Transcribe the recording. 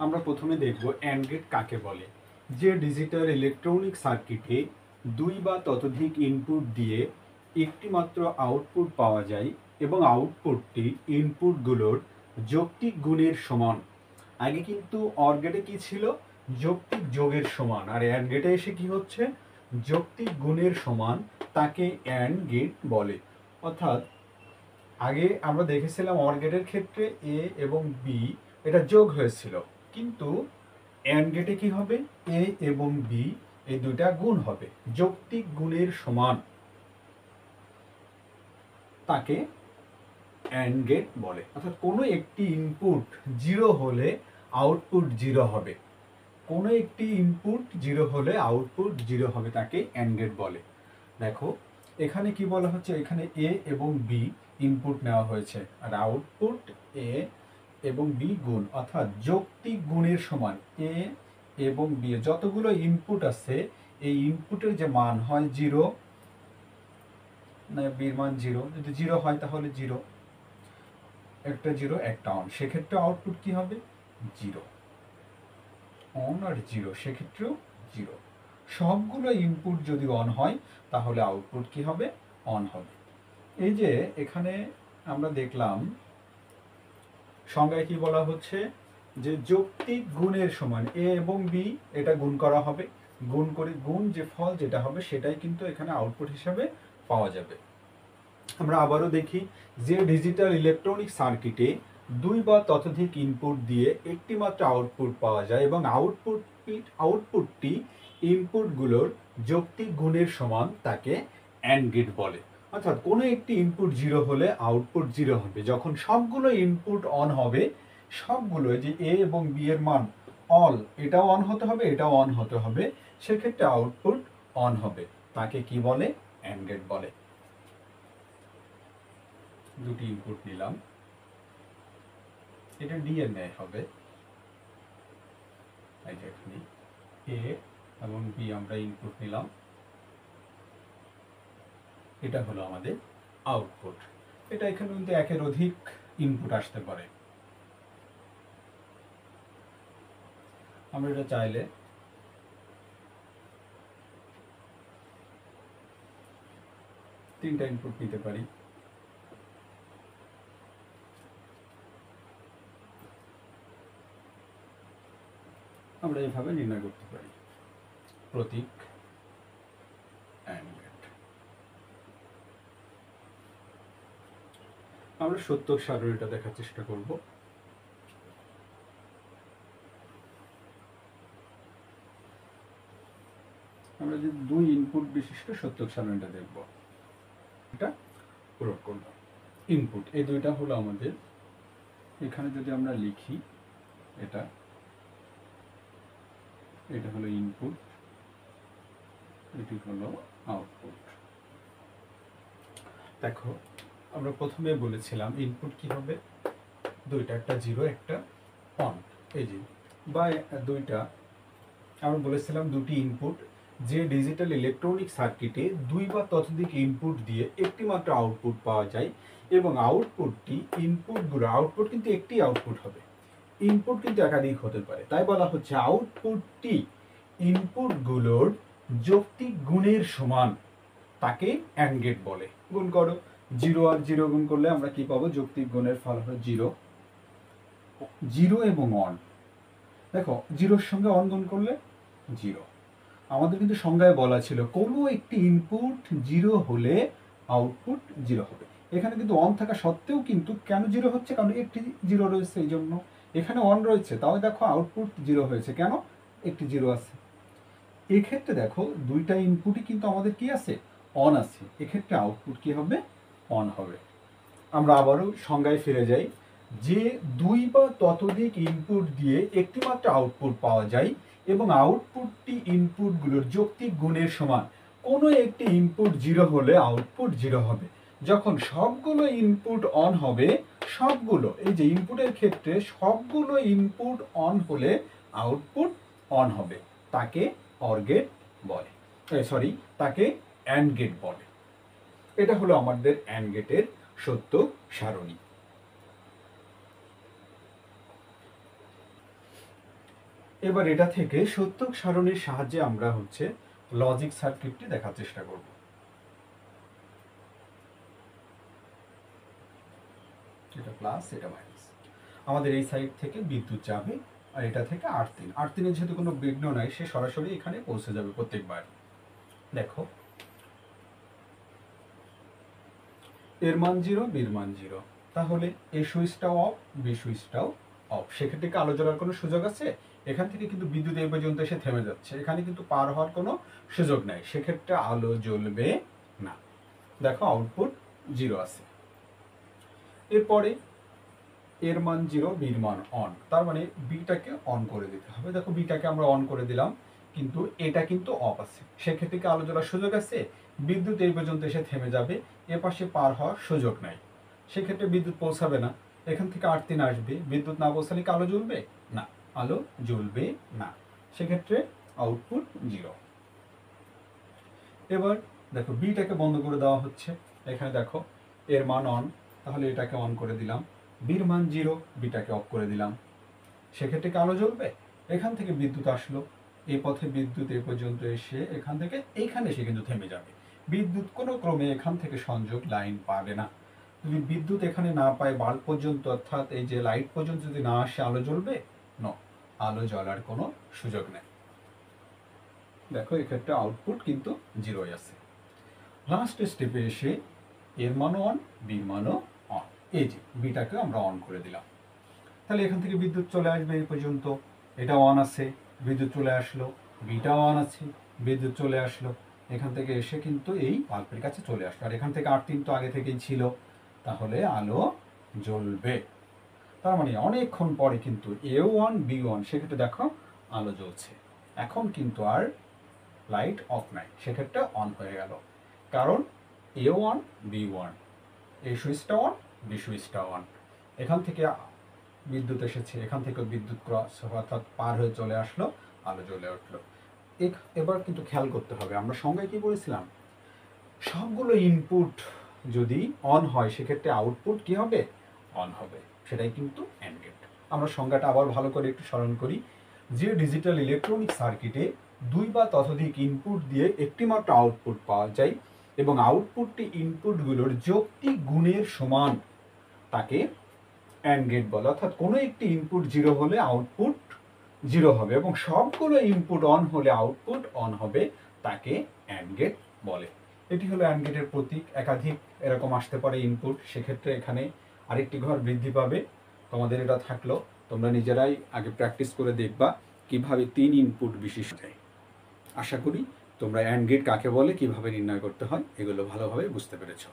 আমরা প্রথমে দেখব অ্যান্ড গেট কাকে বলে। যে ডিজিটাল ইলেকট্রনিক সার্কিটে দুই বা ততোধিক ইনপুট দিয়ে একটি মাত্র আউটপুট পাওয়া যায় এবং আউটপুটটি ইনপুটগুলোর যৌক্তিক গুণের সমান। আগে কিন্তু অর গেটে কি ছিল? যৌক্তিক যোগের সমান, আর অ্যান্ড গেটে এসে কি হচ্ছে? যৌক্তিক গুণের সমান। তাকে অ্যান্ড গেট বলে। অর্থাৎ আগে আমরা দেখেছিলাম অর গেটের ক্ষেত্রে এ এবং বি এটা যোগ হয়েছিল, কিন্তু অ্যান্ড গেটে কি হবে? এ এবং বি এই দুইটা গুণ হবে, যৌক্তিক গুণের সমান। তাকে অ্যান্ড গেট বলে। অর্থাৎ কোনো একটি ইনপুট জিরো হলে আউটপুট জিরো হবে, কোনো একটি ইনপুট জিরো হলে আউটপুট জিরো হবে, তাকে অ্যান্ড গেট বলে। দেখো এখানে কি বলা হচ্ছে, এখানে এ এবং বি ইনপুট নেওয়া হয়েছে, আর আউটপুট এ এবং বি গুণ, অর্থাৎ যৌক্তিক গুণের সমান। এ এবং বি যতগুলো ইনপুট আছে এই ইনপুটের যে মান হয় জিরো, না বির মান জিরো, যদি জিরো হয় তাহলে জিরো, একটা জিরো একটা অন, সেক্ষেত্রে আউটপুট কি হবে? জিরো। অন আর জিরো, সেক্ষেত্রেও জিরো। সবগুলো ইনপুট যদি অন হয় তাহলে আউটপুট কি হবে? অন হবে। এই যে এখানে আমরা দেখলাম সংজ্ঞায় কি বলা হচ্ছে, যে যৌক্তিক গুণের সমান এ এবং বি এটা গুণ করা হবে, গুণ করে গুণ যে ফল যেটা হবে সেটাই কিন্তু এখানে আউটপুট হিসাবে পাওয়া যাবে। আমরা আবারও দেখি, যে ডিজিটাল ইলেকট্রনিক সার্কিটে দুই বা ততোধিক ইনপুট দিয়ে একটি মাত্র আউটপুট পাওয়া যায় এবং আউটপুটটি ইনপুটগুলোর যৌক্তিক গুণের সমান, তাকে অ্যান্ড গেট বলে। অর্থাৎ কোনো একটি ইনপুট জিরো হলে আউটপুট জিরো হবে, যখন সবগুলো ইনপুট অন হবে, সবগুলো যে এ এবং বি এর মান অল, এটাও অন হতে হবে এটাও অন হতে হবে, সেক্ষেত্রে আউটপুট অন হবে, তাকে কি বলে? অ্যান্ড গেট বলে। দুটি ইনপুট নিলাম, এটা ডি এর ন্যায় হবে। এই যে এখানে এ এবং বি আমরা ইনপুট নিলাম, এটা হলো আমাদের আউটপুট। এটা এখানে কিন্তু একের অধিক ইনপুট আসতে পারে, আমরা এটা চাইলে তিনটা ইনপুট নিতে পারি। আমরা এইভাবে নির্ণয় করতে পারি প্রতীক অ্যান্ড গেট। আমরা সত্যক সারণীটা দেখার চেষ্টা করব। আমরা যদি দুই ইনপুট বিশিষ্ট সত্যক সারণীটা দেখব, এটা প্রয়োগ করব। ইনপুট এই দুইটা হলো আমাদের, এখানে যদি আমরা লিখি এটা এটা হলো ইনপুট, এটি হলো আউটপুট। দেখো আমরা প্রথমে বলেছিলাম ইনপুট কি হবে? দুইটা, একটা জিরো একটা অন। এই যে বা দুইটা, আমরা বলেছিলাম দুটি ইনপুট, যে ডিজিটাল ইলেকট্রনিক সার্কিটে দুই বা ততোধিক ইনপুট দিয়ে একটি মাত্র আউটপুট পাওয়া যায় এবং আউটপুটটি আউটপুট কিন্তু একটি আউটপুট হবে, ইনপুট কিন্তু একাধিক হতে পারে, তাই বলা হচ্ছে আউটপুটটি ইনপুটগুলোর যৌক্তিক গুণের সমান, তাকে অ্যান্ড গেট বলে। গুণ করো, জিরো আর জিরো গুণ করলে আমরা কি পাবো? যৌক্তিক গুণের ফল হলো জিরো। জিরো এবং অন, দেখো জিরোর সঙ্গে অন গুণ করলে জিরো। আমাদের কিন্তু সংজ্ঞায় বলা ছিল কোনো একটি ইনপুট জিরো হলে আউটপুট জিরো হবে। এখানে কিন্তু অন থাকা সত্ত্বেও কিন্তু কেন জিরো হচ্ছে? কারণ একটি জিরো রয়েছে, এই জন্য। এখানে অন রয়েছে, তাও দেখো আউটপুট জিরো হয়েছে, কেন? একটি জিরো আছে। এক্ষেত্রে দেখো দুইটা ইনপুটই কিন্তু আমাদের কি আছে? অন আছে, এক্ষেত্রে আউটপুট কি হবে? অন হবে। আমরা আবারও সংজ্ঞায় ফিরে যাই, যে দুই বা ততোধিক ইনপুট দিয়ে একটি মাত্র আউটপুট পাওয়া যায় এবং আউটপুটটি ইনপুটগুলোর যৌক্তিক গুণের সমান। কোনো একটি ইনপুট জিরো হলে আউটপুট জিরো হবে, যখন সবগুলো ইনপুট অন হবে, সবগুলো, এই যে ইনপুটের ক্ষেত্রে সবগুলো ইনপুট অন হলে আউটপুট অন হবে, তাকে অর গেট বলে, তাকে অ্যান্ড গেট বলে। এটা হলো আমাদের অ্যান্ড গেটের সত্য সারণী। এবার এটা থেকে সত্যক সারণীর সাহায্যে আমরা হচ্ছে লজিক সার্কিটটি দেখার চেষ্টা করব। এটা প্লাস, এটা মাইনাস। আমাদের এই সাইড থেকে বিদ্যুৎ যাবে, আর এটা থেকে R3 যেহেতু কোনো বিঘ্ন নাই, সে সরাসরি এখানে পৌঁছে যাবে প্রত্যেকবার। দেখো এর মান 0, বির মান 0, তাহলে এই সুইচটাও অফ, বি সুইচটাও অফ। সেক্ষেত্রে কি আলো জ্বলার কোনো সুযোগ আছে? এখান থেকে কিন্তু বিদ্যুৎ এই পর্যন্ত এসে থেমে যাচ্ছে, এখানে কিন্তু পার হওয়ার কোনো সুযোগ নাই, সেক্ষেত্রে আলো জ্বলবে না। দেখো আউটপুট 0 আছে। এরপরে এর মান 0, বির মান অন, তার মানে বিটাকে অন করে দিতে হবে। দেখো বিটাকে আমরা অন করে দিলাম, কিন্তু এটা কিন্তু অফ আছে, সেক্ষেত্রে কি আলো জ্বলার সুযোগ আছে? বিদ্যুৎ এই পর্যন্ত এসে থেমে যাবে, এ পাশে পার হওয়ার সুযোগ নাই, সেক্ষেত্রে বিদ্যুৎ পৌঁছাবে না। এখান থেকে R3 আসবে, বিদ্যুৎ না পৌঁছালে কি আলো জ্বলবে না? আলো জ্বলবে না, সেক্ষেত্রে আউটপুট 0। এবার দেখো বিটাকে বন্ধ করে দেওয়া হচ্ছে, এখানে দেখো এর মান অন, তাহলে এটাকে অন করে দিলাম। বির মান 0, বিটাকে অফ করে দিলাম, সেক্ষেত্রে কি আলো জ্বলবে? এখান থেকে বিদ্যুৎ আসলো, এই পথে বিদ্যুৎ এই পর্যন্ত এসে এখান থেকে এইখানে এসে কিন্তু থেমে যাবে। বিদ্যুৎ কোনো ক্রমে এখান থেকে সংযোগ লাইন পাবে না। যদি বিদ্যুৎ এখানে না পায় বাল্ব পর্যন্ত, অর্থাৎ এই যে লাইট পর্যন্ত যদি না আসে, আলো জ্বলবে না, আলো জ্বলার কোনো সুযোগ নেই। দেখো এক্ষেত্রে আউটপুট কিন্তু 0 আছে। লাস্ট স্টেপে এসে এর মানও অন, বির মানও অন, এই যে বিটাকে আমরা অন করে দিলাম, তাহলে এখান থেকে বিদ্যুৎ চলে আসবে এই পর্যন্ত, এটা অন আছে, বিদ্যুৎ চলে আসলো, বিটা অন আছে, বিদ্যুৎ চলে আসলো, এখান থেকে এসে কিন্তু এই বাল্বের কাছে চলে আসলো, আর এখান থেকে R3 তো আগে থেকেই ছিল, তাহলে আলো জ্বলবে। তার মানে অনেকক্ষণ পরে কিন্তু A1, B1, সেক্ষেত্রে দেখো আলো জ্বলছে। এখন কিন্তু আর লাইট অফ নাই, সেক্ষেত্রে অন হয়ে গেল, কারণ A1, B1, এই সুইচটা অন, বি সুইচটা অন। এখান থেকে বিদ্যুৎ এসেছে, এখান থেকে বিদ্যুৎ ক্রস অর্থাৎ পার হয়ে চলে আসলো, আলো জ্বলে উঠলো। এবার কিন্তু খেয়াল করতে হবে, আমরা সংজ্ঞায় কি বলেছিলাম? সবগুলো ইনপুট যদি অন হয়, সেক্ষেত্রে আউটপুট কি হবে? অন হবে, সেটাই কিন্তু অ্যান্ড গেট। আমরা সংজ্ঞাটা আবার ভালো করে একটু স্মরণ করি, যে ডিজিটাল ইলেকট্রনিক সার্কিটে 2 বা ততোধিক ইনপুট দিয়ে একটি মাত্র আউটপুট পাওয়া যায়, এবং আউটপুটটি ইনপুটগুলোর যৌক্তিক গুণের সমান, তাকে অ্যান্ড গেট বলে। অর্থাৎ কোনো একটি ইনপুট 0 হলে আউটপুট 0 হবে, এবং সবগুলো ইনপুট অন হলে আউটপুট অন হবে, তাকে অ্যান্ড গেট বলে। এটি হলো অ্যান্ড গেটের প্রতীক। একাধিক এরকম আসতে পারে ইনপুট, সেক্ষেত্রে এখানে আরেকটি ঘর বৃদ্ধি পাবে। তোমাদের এটা থাকলো, তোমরা নিজেরাই আগে প্র্যাকটিস করে দেখবা কিভাবে 3 ইনপুট বিশিষ্ট। আশা করি তোমরা অ্যান্ড গেট কাকে বলে, কিভাবে নির্ণয় করতে হয়, এগুলো ভালোভাবে বুঝতে পেরেছো।